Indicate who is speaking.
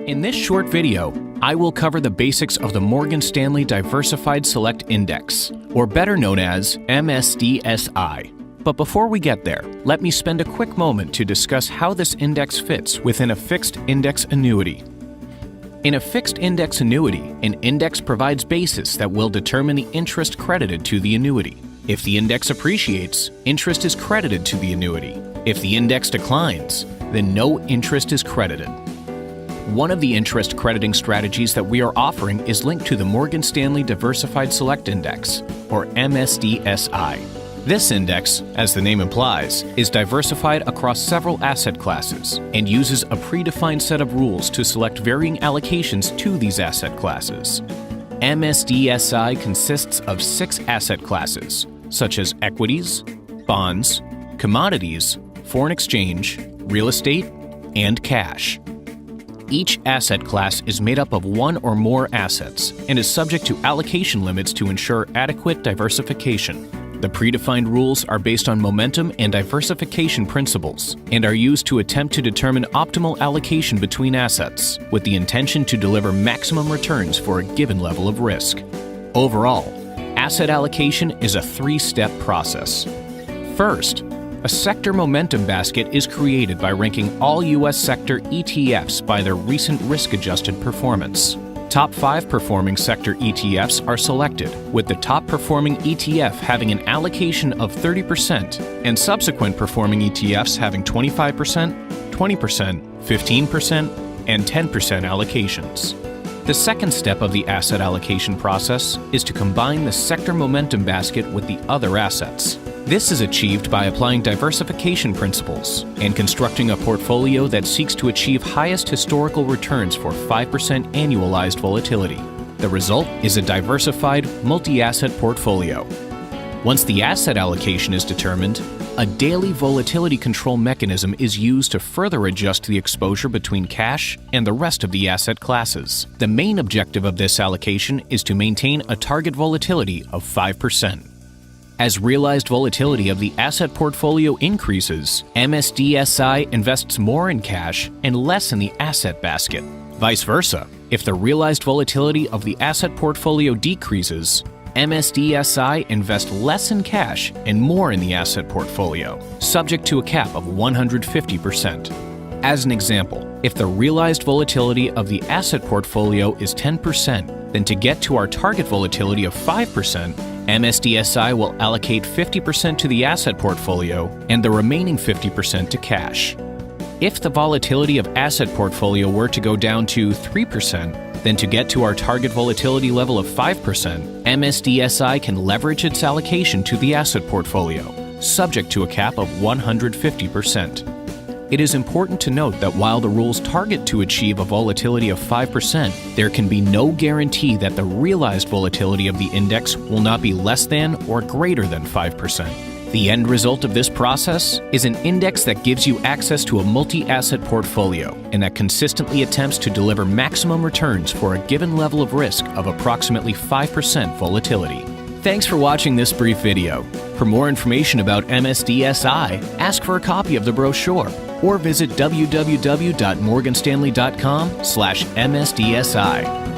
Speaker 1: In this short video, I will cover the basics of the Morgan Stanley Diversified Select Index, or better known as MSDSI. But before we get there, let me spend a quick moment to discuss how this index fits within a fixed index annuity. In a fixed index annuity, an index provides basis that will determine the interest credited to the annuity. If the index appreciates, interest is credited to the annuity. If the index declines, then no interest is credited. One of the interest crediting strategies that we are offering is linked to the Morgan Stanley Diversified Select Index, or MSDSI. This index, as the name implies, is diversified across several asset classes and uses a predefined set of rules to select varying allocations to these asset classes. MSDSI consists of 6 asset classes, such as equities, bonds, commodities, foreign exchange, real estate, and cash. Each asset class is made up of one or more assets and is subject to allocation limits to ensure adequate diversification. The predefined rules are based on momentum and diversification principles and are used to attempt to determine optimal allocation between assets with the intention to deliver maximum returns for a given level of risk. Overall, asset allocation is a 3-step process. First, a sector momentum basket is created by ranking all U.S. sector ETFs by their recent risk-adjusted performance. Top 5 performing sector ETFs are selected, with the top performing ETF having an allocation of 30% and subsequent performing ETFs having 25%, 20%, 15%, and 10% allocations. The second step of the asset allocation process is to combine the sector momentum basket with the other assets. This is achieved by applying diversification principles and constructing a portfolio that seeks to achieve highest historical returns for 5% annualized volatility. The result is a diversified, multi-asset portfolio. Once the asset allocation is determined, a daily volatility control mechanism is used to further adjust the exposure between cash and the rest of the asset classes. The main objective of this allocation is to maintain a target volatility of 5%. As realized volatility of the asset portfolio increases, MSDSI invests more in cash and less in the asset basket. Vice versa, if the realized volatility of the asset portfolio decreases, MSDSI invests less in cash and more in the asset portfolio, subject to a cap of 150%. As an example, if the realized volatility of the asset portfolio is 10%, then to get to our target volatility of 5%, MSDSI will allocate 50% to the asset portfolio and the remaining 50% to cash. If the volatility of asset portfolio were to go down to 3%, then to get to our target volatility level of 5%, MSDSI can leverage its allocation to the asset portfolio, subject to a cap of 150%. It is important to note that while the rules target to achieve a volatility of 5%, there can be no guarantee that the realized volatility of the index will not be less than or greater than 5%. The end result of this process is an index that gives you access to a multi-asset portfolio and that consistently attempts to deliver maximum returns for a given level of risk of approximately 5% volatility. Thanks for watching this brief video. For more information about MSDSI, ask for a copy of the brochure or visit www.morganstanley.com/MSDSI.